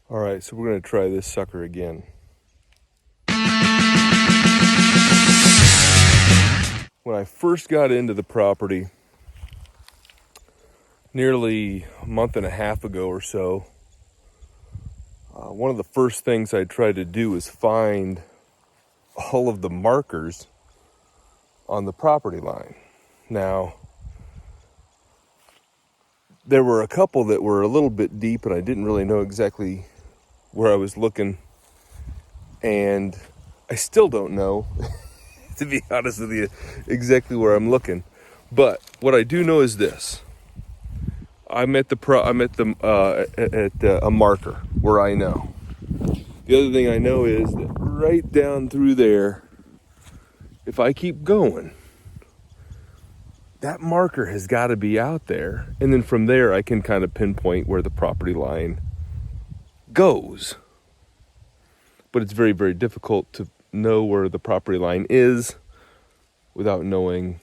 All right, so we're going to try this sucker again. When I first got into the property, nearly a month and a half ago or so, one of the first things I tried to do was find all of the markers on the property line. Now, there were a couple that were a little bit deep and I didn't really know exactly where I was looking, and I still don't know, to be honest with you, exactly where I'm looking. But what I do know is this: I'm at a marker where I know. The other thing I know is that right down through there, if I keep going, that marker has got to be out there, and then from there I can kind of pinpoint where the property line goes. But it's very, very difficult to know where the property line is without knowing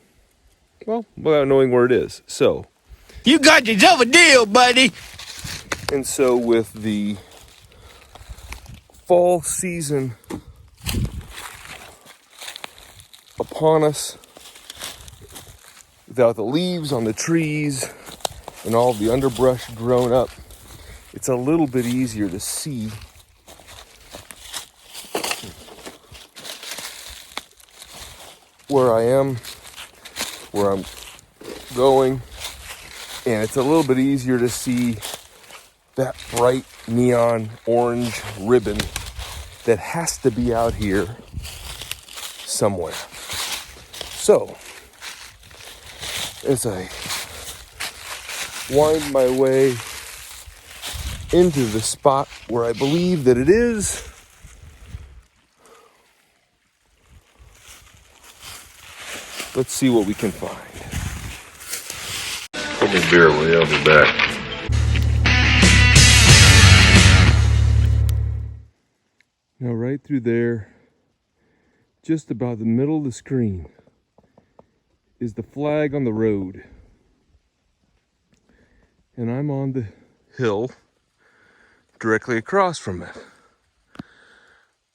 where it is. So you got yourself a deal, buddy. And so with the fall season upon us, without the leaves on the trees and all the underbrush grown up, it's a little bit easier to see where I am, where I'm going, and it's a little bit easier to see that bright neon orange ribbon that has to be out here somewhere. So, as I wind my way into the spot where I believe that it is, let's see what we can find. Put me beer, will you? I'll be back. Now right through there, just about the middle of the screen, is the flag on the road. And I'm on the hill directly across from it.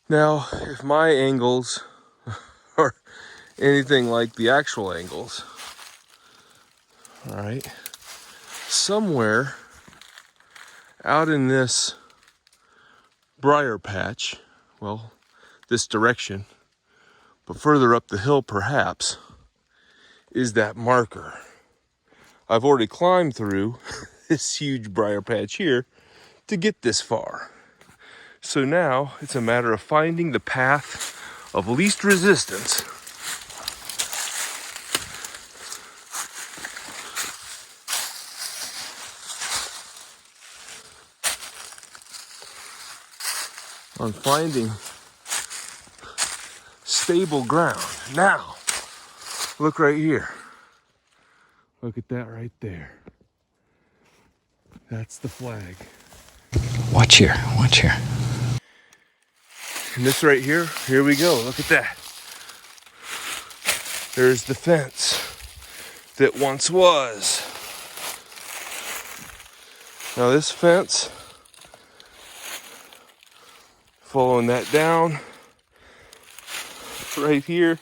Now, if my angles are anything like the actual angles, all right, somewhere out in this briar patch, well, this direction, but further up the hill perhaps, is that marker. I've already climbed through this huge briar patch here to get this far. So now it's a matter of finding the path of least resistance on finding stable ground. Now, look right here. Look at that right there. That's the flag. Watch here, watch here. And this right here, here we go. Look at that. There's the fence that once was. Now this fence, following that down, right here,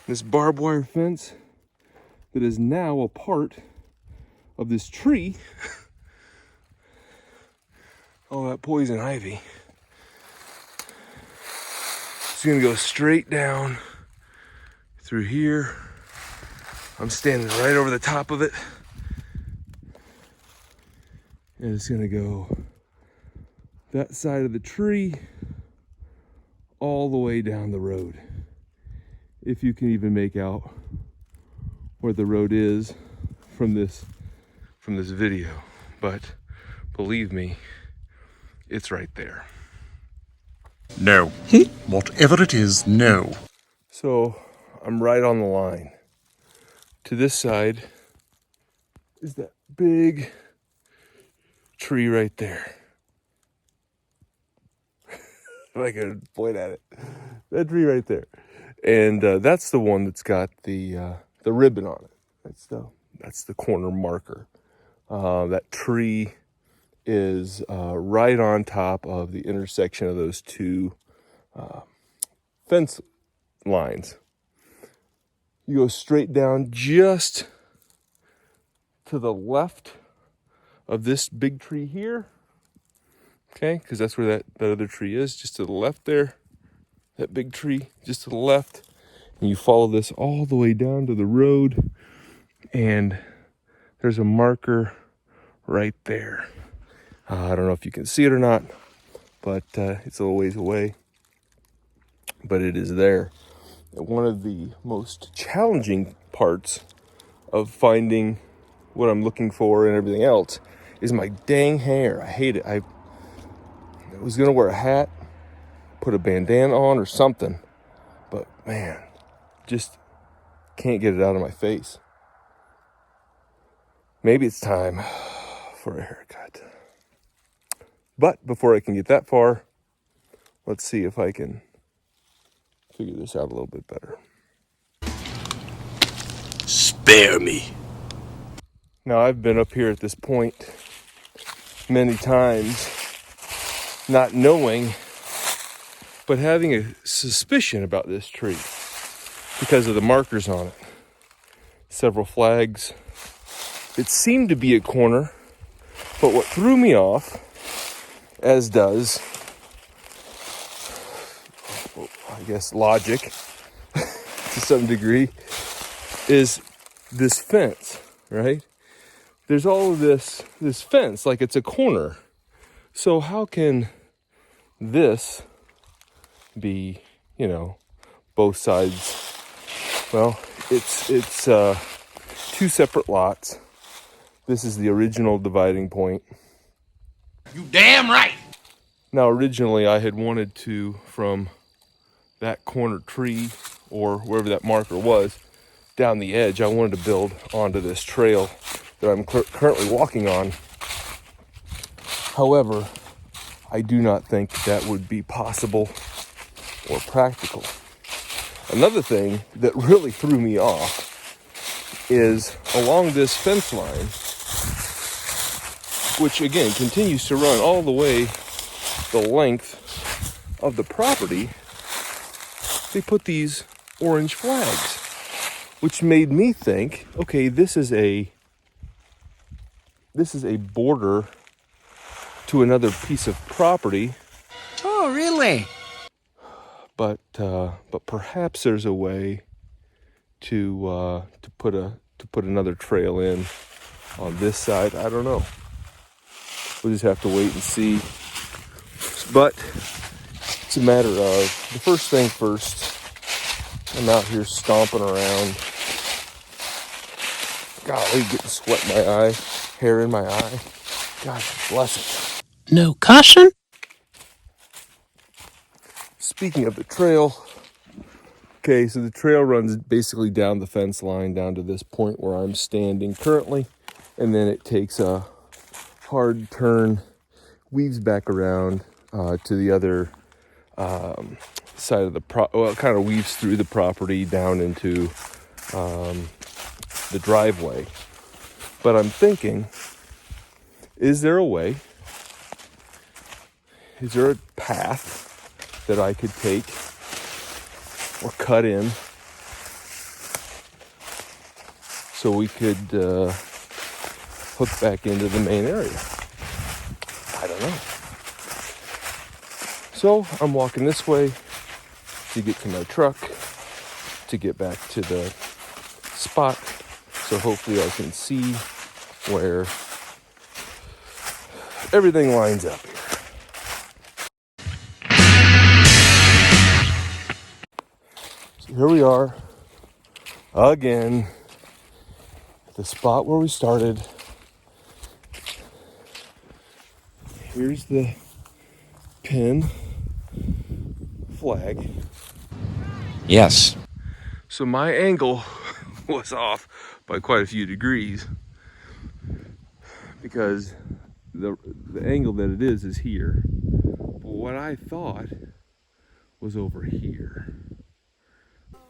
this barbed wire fence that is now a part of this tree. All that poison ivy. It's gonna go straight down through here. I'm standing right over the top of it. And it's gonna go that side of the tree all the way down the road. If you can even make out where the road is from this video. But believe me, it's right there. No. Whatever it is, no. So I'm right on the line. To this side is that big tree right there. If I could point at it. That tree right there. And that's the one that's got the ribbon on it. That's the corner marker. That tree is right on top of the intersection of those two fence lines. You go straight down just to the left of this big tree here. Okay, because that's where that other tree is, just to the left there. That big tree just to the left. And you follow this all the way down to the road. And there's a marker right there. I don't know if you can see it or not, but it's a little ways away. But it is there. And one of the most challenging parts of finding what I'm looking for and everything else is my dang hair. I hate it. I was gonna wear a hat, put a bandana on or something, but man, just can't get it out of my face. Maybe it's time for a haircut. But before I can get that far, let's see if I can figure this out a little bit better. Spare me. Now, I've been up here at this point many times, not knowing, but having a suspicion about this tree because of the markers on it. Several flags. It seemed to be a corner, but what threw me off, as does, I guess, logic to some degree, is this fence, right? There's all of this fence, like it's a corner. So how can this be, both sides? Well, it's two separate lots. This is the original dividing point. You damn right. Now, originally I had wanted to, from that corner tree or wherever that marker was, down the edge, I wanted to build onto this trail that I'm currently walking on. However, I do not think that would be possible or practical. Another thing that really threw me off is along this fence line, which again continues to run all the way the length of the property, they put these orange flags, which made me think, okay, this is a border to another piece of property. Oh, really? But perhaps there's a way to put another trail in on this side. I don't know. We'll just have to wait and see. But it's a matter of the first thing first. I'm out here stomping around. Golly, getting sweat in my eye, hair in my eye. God bless it. No caution? Speaking of the trail, okay, so the trail runs basically down the fence line down to this point where I'm standing currently, and then it takes a hard turn, weaves back around to the other side of the it kind of weaves through the property down into the driveway. But I'm thinking, is there a path that I could take or cut in so we could hook back into the main area? I don't know. So I'm walking this way to get to my truck, to get back to the spot, so hopefully I can see where everything lines up here. So here we are again at the spot where we started. Here's the pin flag. Yes. So my angle was off by quite a few degrees because the angle that it is here. But what I thought was over here.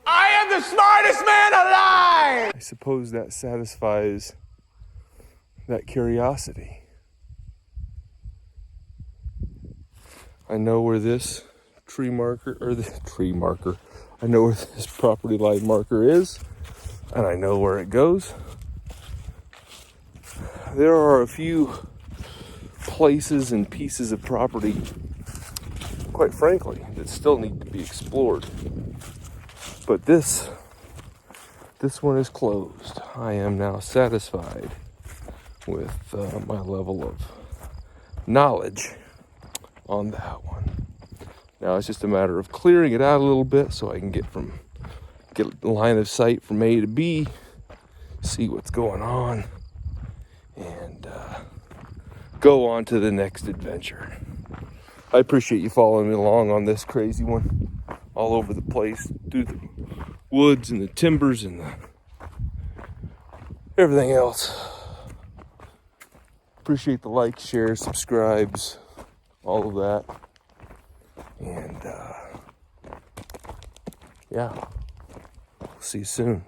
I am the smartest man alive! I suppose that satisfies that curiosity. I know where this tree marker, or the tree marker, I know where this property line marker is, and I know where it goes. There are a few places and pieces of property, quite frankly, that still need to be explored. But this one is closed. I am now satisfied with my level of knowledge on that one. Now it's just a matter of clearing it out a little bit so I can get line of sight from A to B, see what's going on, and go on to the next adventure. I appreciate you following me along on this crazy one, all over the place, through the woods and the timbers and everything else. Appreciate the likes, shares, subscribes, all of that. And yeah, see you soon.